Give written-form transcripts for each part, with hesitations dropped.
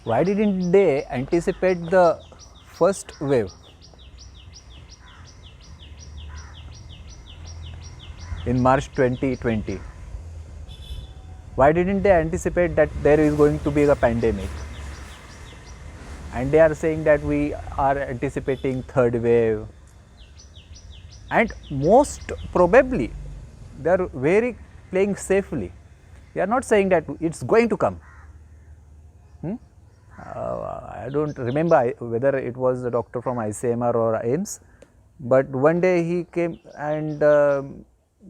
Why didn't they anticipate the first wave in March 2020? Why didn't they anticipate that there is going to be a pandemic? And they are saying that we are anticipating third wave, and most probably they are very playing safely. They are not saying that it's going to come. I don't remember whether it was a doctor from ICMR or AIMS, but one day he came and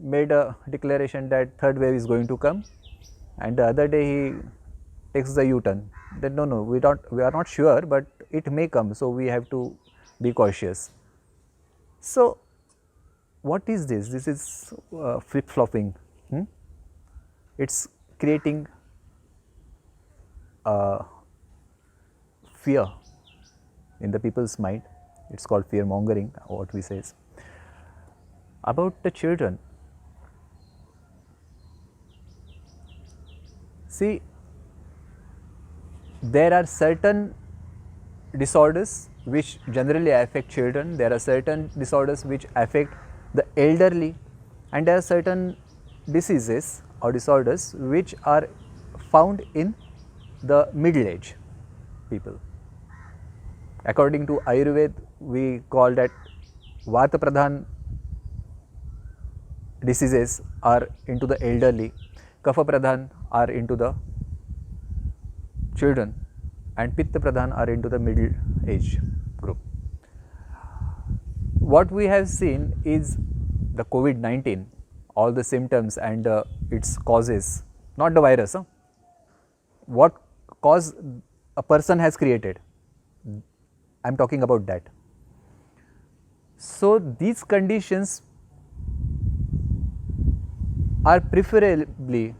made a declaration that third wave is going to come, and the other day he takes the U-turn. That no, we are not sure, but it may come, so we have to be cautious. So, what is this? This is flip-flopping. It's creating fear in the people's mind. It's called fear mongering, what we say. About the children, see, there are certain disorders which generally affect children, there are certain disorders which affect the elderly, and there are certain diseases or disorders which are found in the middle age people. According to Ayurveda, we call that Vata Pradhan diseases are into the elderly, Kapha Pradhan are into the children, and Pitta Pradhan are into the middle age group. What we have seen is the COVID-19, all the symptoms and its causes, not the virus. What cause a person has created, I am talking about that. So, these conditions are preferably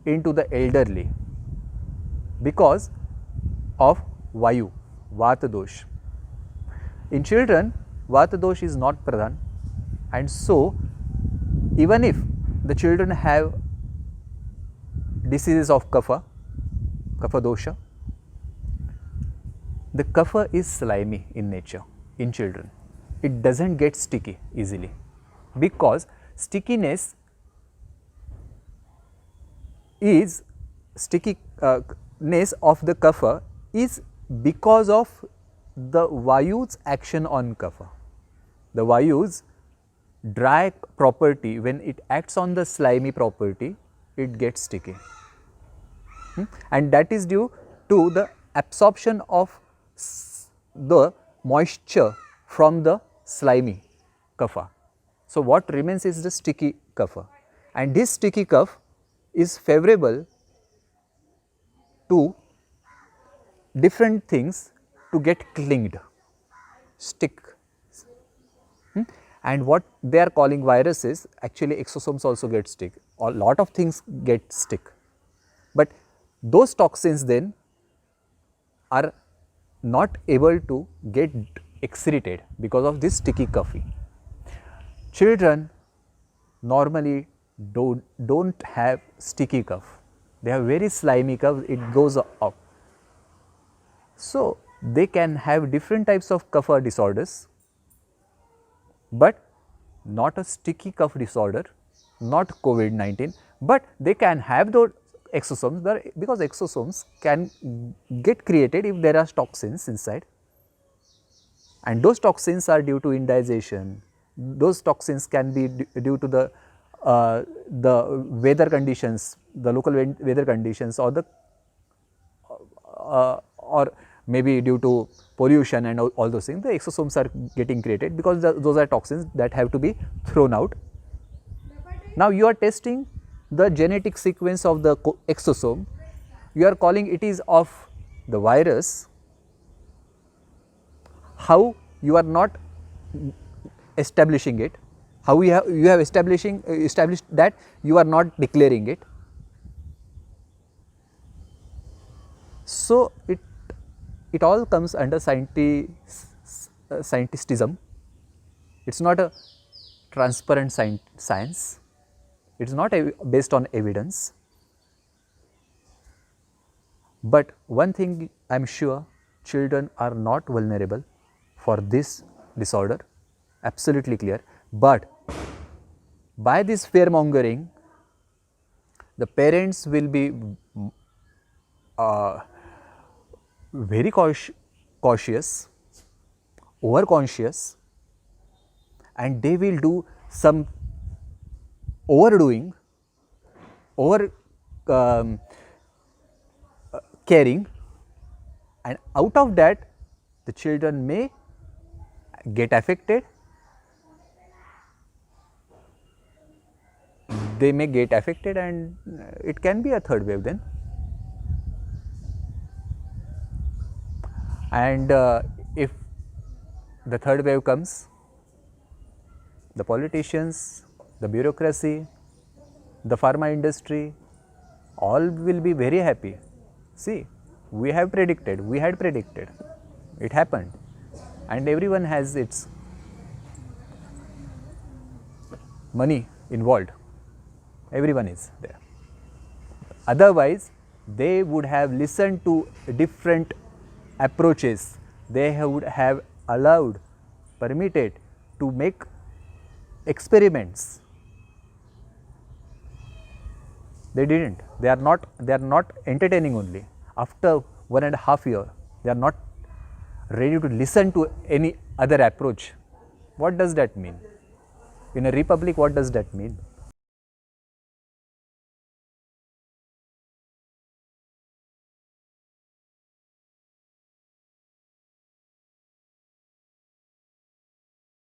into the elderly because of Vayu, Vata dosh. In children, Vata dosh is not Pradhan, and so even if the children have diseases of Kapha, Kapha dosha, the Kapha is slimy in nature in children. It does not get sticky easily because stickiness is stickiness of the Kapha is because of the Vayu's action on Kapha. The Vayu's dry property, when it acts on the slimy property, it gets sticky. And that is due to the absorption of the moisture from the slimy Kapha. So, what remains is the sticky Kapha, and this sticky Kapha is favorable to different things to get clinged, stick. And what they are calling viruses, actually exosomes also get stick, a lot of things get stick, but those toxins then are not able to get excreted because of this sticky Kapha. Children normally don't have sticky Kapha, they have very slimy Kapha, it goes up. So, they can have different types of Kapha disorders, but not a sticky Kapha disorder, not COVID-19, but they can have those exosomes because exosomes can get created if there are toxins inside, and those toxins are due to indigestion, those toxins can be due to the weather conditions, the local weather conditions, or the or maybe due to pollution and all those things. The exosomes are getting created because those are toxins that have to be thrown out. Now, you are testing the genetic sequence of the exosome, you are calling it is of the virus. How you are not establishing it, how you have established that, you are not declaring it. So, it all comes under scientism. It is not a transparent science, it is not based on evidence. But one thing I am sure, children are not vulnerable for this disorder, absolutely clear. But by this fear mongering, the parents will be very cautious, over conscious, and they will do some overdoing, over caring, and out of that the children may get affected. They may get affected, and it can be a third wave then. And if the third wave comes, the politicians, the bureaucracy, the pharma industry, all will be very happy. See, we had predicted, it happened, and everyone has its money involved, everyone is there. Otherwise, they would have listened to different approaches, they would have allowed, permitted to make experiments. They didn't. They are not entertaining only. After 1.5 years, they are not ready to listen to any other approach. What does that mean? In a republic, what does that mean?